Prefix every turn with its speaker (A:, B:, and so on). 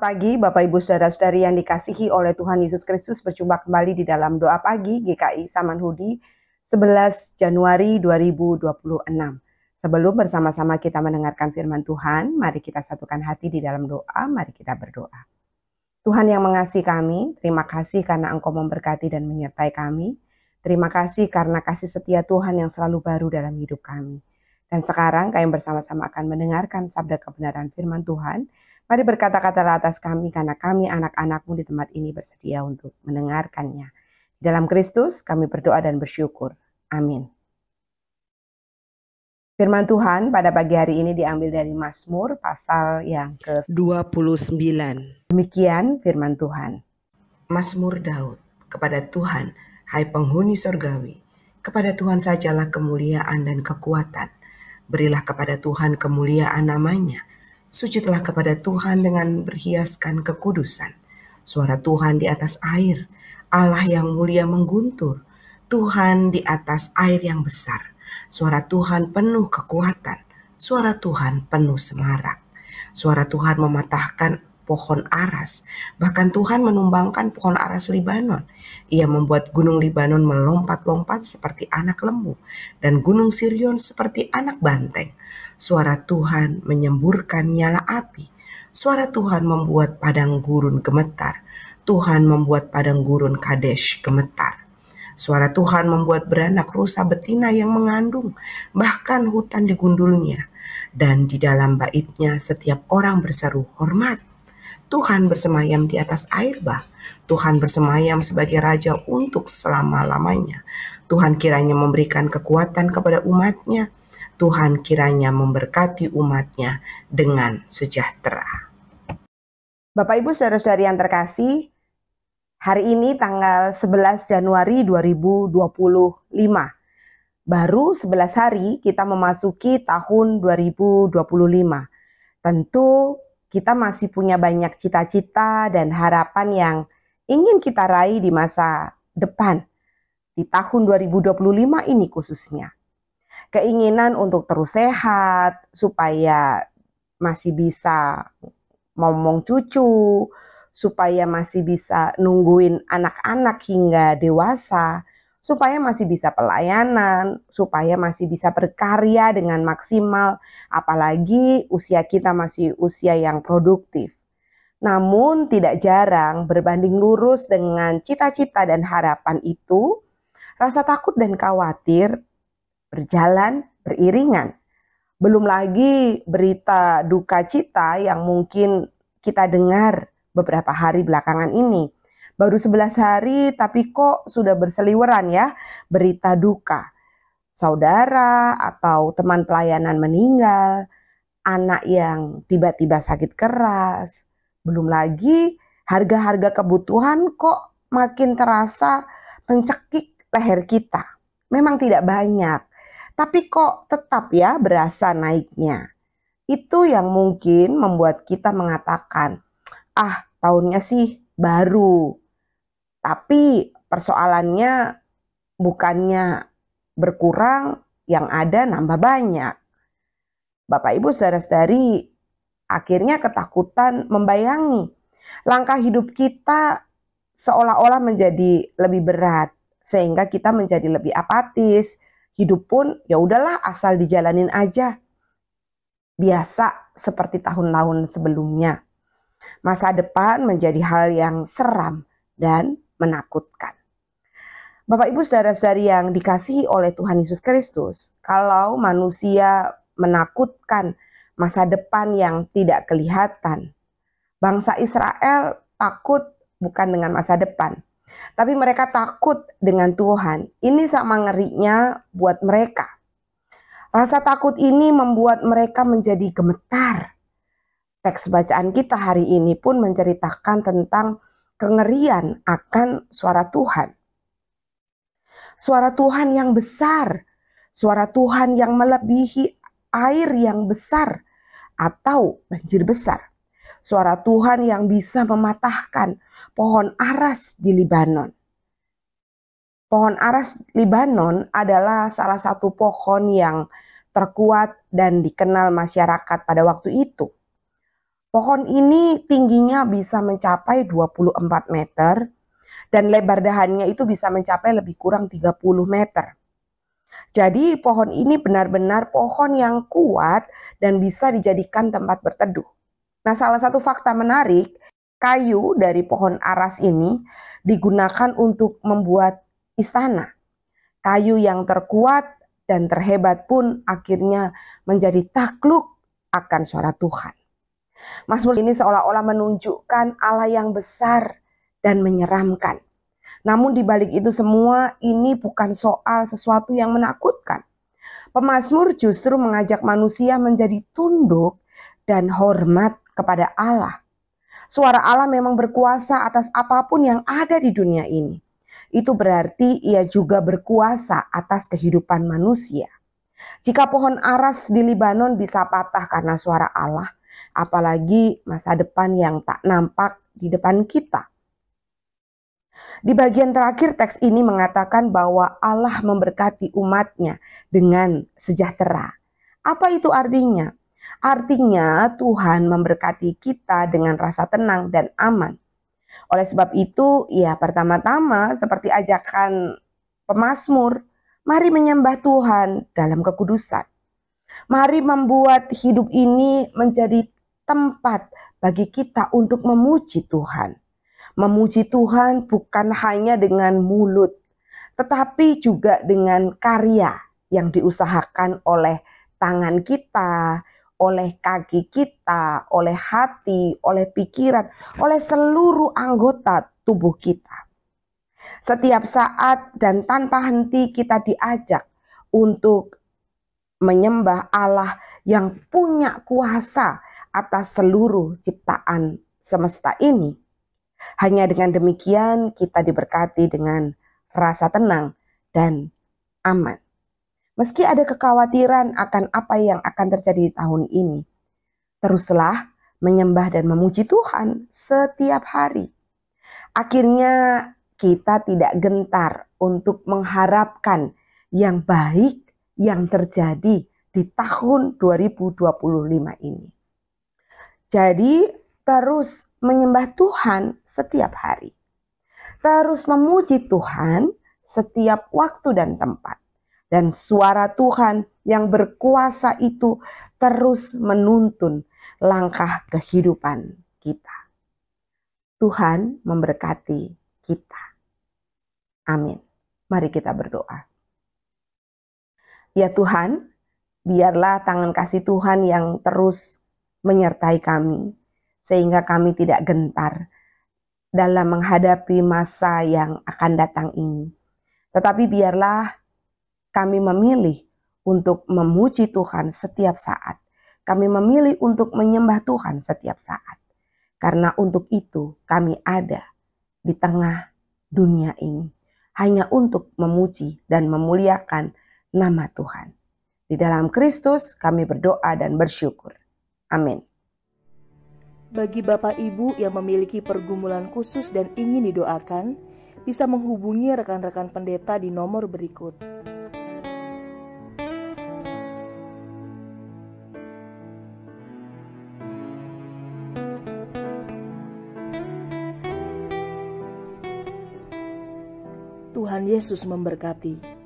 A: Pagi, Bapak Ibu Saudara-saudari yang dikasihi oleh Tuhan Yesus Kristus, berjumpa kembali di dalam doa pagi GKI Samanhudi 11 Januari 2026. Sebelum bersama-sama kita mendengarkan firman Tuhan, mari kita satukan hati di dalam doa, mari kita berdoa. Tuhan yang mengasihi kami, terima kasih karena Engkau memberkati dan menyertai kami. Terima kasih karena kasih setia Tuhan yang selalu baru dalam hidup kami. Dan sekarang kami bersama-sama akan mendengarkan sabda kebenaran firman Tuhan. Mari berkata-katalah atas kami karena kami anak-anak-Mu di tempat ini bersedia untuk mendengarkannya. Dalam Kristus kami berdoa dan bersyukur. Amin. Firman Tuhan pada pagi hari ini diambil dari Mazmur pasal yang ke-29. Demikian firman Tuhan.
B: Mazmur Daud. Kepada Tuhan, hai penghuni sorgawi, kepada Tuhan sajalah kemuliaan dan kekuatan. Berilah kepada Tuhan kemuliaan namanya. Sujudlah kepada Tuhan dengan berhiaskan kekudusan. Suara Tuhan di atas air, Allah yang mulia mengguntur, Tuhan di atas air yang besar. Suara Tuhan penuh kekuatan, suara Tuhan penuh semarak. Suara Tuhan mematahkan pohon aras, bahkan Tuhan menumbangkan pohon aras Libanon. Ia membuat gunung Libanon melompat-lompat seperti anak lembu, dan gunung Sirion seperti anak banteng. Suara Tuhan menyemburkan nyala api. Suara Tuhan membuat padang gurun gemetar. Tuhan membuat padang gurun Kadesh gemetar. Suara Tuhan membuat beranak rusa betina yang mengandung, bahkan hutan digundulnya. Dan di dalam baitnya setiap orang berseru hormat. Tuhan bersemayam di atas air bah. Tuhan bersemayam sebagai raja untuk selama-lamanya. Tuhan kiranya memberikan kekuatan kepada umatnya. Tuhan kiranya memberkati umatnya dengan sejahtera.
A: Bapak Ibu Saudara-saudari yang terkasih, hari ini tanggal 11 Januari 2025. Baru 11 hari kita memasuki tahun 2025. Tentu kita masih punya banyak cita-cita dan harapan yang ingin kita raih di masa depan. Di tahun 2025 ini khususnya. Keinginan untuk terus sehat, supaya masih bisa ngomong cucu, supaya masih bisa nungguin anak-anak hingga dewasa, supaya masih bisa pelayanan, supaya masih bisa berkarya dengan maksimal, apalagi usia kita masih usia yang produktif. Namun tidak jarang berbanding lurus dengan cita-cita dan harapan itu, rasa takut dan khawatir berjalan beriringan. Belum lagi berita duka cita yang mungkin kita dengar beberapa hari belakangan ini. Baru 11 hari tapi kok sudah berseliweran ya berita duka. Saudara atau teman pelayanan meninggal, anak yang tiba-tiba sakit keras. Belum lagi harga-harga kebutuhan kok makin terasa mencekik leher kita. Memang tidak banyak. Tapi kok tetap ya berasa naiknya. Itu yang mungkin membuat kita mengatakan, tahunnya sih baru. Tapi persoalannya bukannya berkurang, yang ada nambah banyak. Bapak Ibu Saudara-saudari, akhirnya ketakutan membayangi. Langkah hidup kita seolah-olah menjadi lebih berat, sehingga kita menjadi lebih apatis. Hidup pun ya udahlah asal dijalanin aja. Biasa seperti tahun-tahun sebelumnya. Masa depan menjadi hal yang seram dan menakutkan. Bapak Ibu Saudara-saudari yang dikasihi oleh Tuhan Yesus Kristus, kalau manusia menakutkan masa depan yang tidak kelihatan, bangsa Israel takut bukan dengan masa depan, tapi mereka takut dengan Tuhan. Ini sama ngerinya buat mereka. Rasa takut ini membuat mereka menjadi gemetar. Teks bacaan kita hari ini pun menceritakan tentang kengerian akan suara Tuhan. Suara Tuhan yang besar, suara Tuhan yang melebihi air yang besar atau banjir besar. Suara Tuhan yang bisa mematahkan pohon aras di Libanon. Pohon aras Libanon adalah salah satu pohon yang terkuat dan dikenal masyarakat pada waktu itu. Pohon ini tingginya bisa mencapai 24 meter dan lebar dahannya itu bisa mencapai lebih kurang 30 meter. Jadi pohon ini benar-benar pohon yang kuat dan bisa dijadikan tempat berteduh. Nah, salah satu fakta menarik, kayu dari pohon aras ini digunakan untuk membuat istana. Kayu yang terkuat dan terhebat pun akhirnya menjadi takluk akan suara Tuhan. Mazmur ini seolah-olah menunjukkan Allah yang besar dan menyeramkan. Namun di balik itu semua, ini bukan soal sesuatu yang menakutkan. Pemazmur justru mengajak manusia menjadi tunduk dan hormat kepada Allah. Suara Allah memang berkuasa atas apapun yang ada di dunia ini. Itu berarti ia juga berkuasa atas kehidupan manusia. Jika pohon aras di Libanon bisa patah karena suara Allah, apalagi masa depan yang tak nampak di depan kita. Di bagian terakhir teks ini mengatakan bahwa Allah memberkati umatnya dengan sejahtera. Apa itu artinya? Artinya Tuhan memberkati kita dengan rasa tenang dan aman. Oleh sebab itu, ya pertama-tama seperti ajakan pemazmur, mari menyembah Tuhan dalam kekudusan. Mari membuat hidup ini menjadi tempat bagi kita untuk memuji Tuhan. Memuji Tuhan bukan hanya dengan mulut, tetapi juga dengan karya yang diusahakan oleh tangan kita, oleh kaki kita, oleh hati, oleh pikiran, oleh seluruh anggota tubuh kita. Setiap saat dan tanpa henti kita diajak untuk menyembah Allah yang punya kuasa atas seluruh ciptaan semesta ini. Hanya dengan demikian kita diberkati dengan rasa tenang dan aman. Meski ada kekhawatiran akan apa yang akan terjadi di tahun ini, teruslah menyembah dan memuji Tuhan setiap hari. Akhirnya kita tidak gentar untuk mengharapkan yang baik yang terjadi di tahun 2025 ini. Jadi terus menyembah Tuhan setiap hari. Terus memuji Tuhan setiap waktu dan tempat. Dan suara Tuhan yang berkuasa itu terus menuntun langkah kehidupan kita. Tuhan memberkati kita. Amin. Mari kita berdoa. Ya Tuhan, biarlah tangan kasih Tuhan yang terus menyertai kami, sehingga kami tidak gentar dalam menghadapi masa yang akan datang ini. Tetapi biarlah kami memilih untuk memuji Tuhan setiap saat. Kami memilih untuk menyembah Tuhan setiap saat. Karena untuk itu kami ada di tengah dunia ini. Hanya untuk memuji dan memuliakan nama Tuhan. Di dalam Kristus kami berdoa dan bersyukur. Amin.
C: Bagi Bapak Ibu yang memiliki pergumulan khusus dan ingin didoakan, bisa menghubungi rekan-rekan pendeta di nomor berikut. Tuhan Yesus memberkati.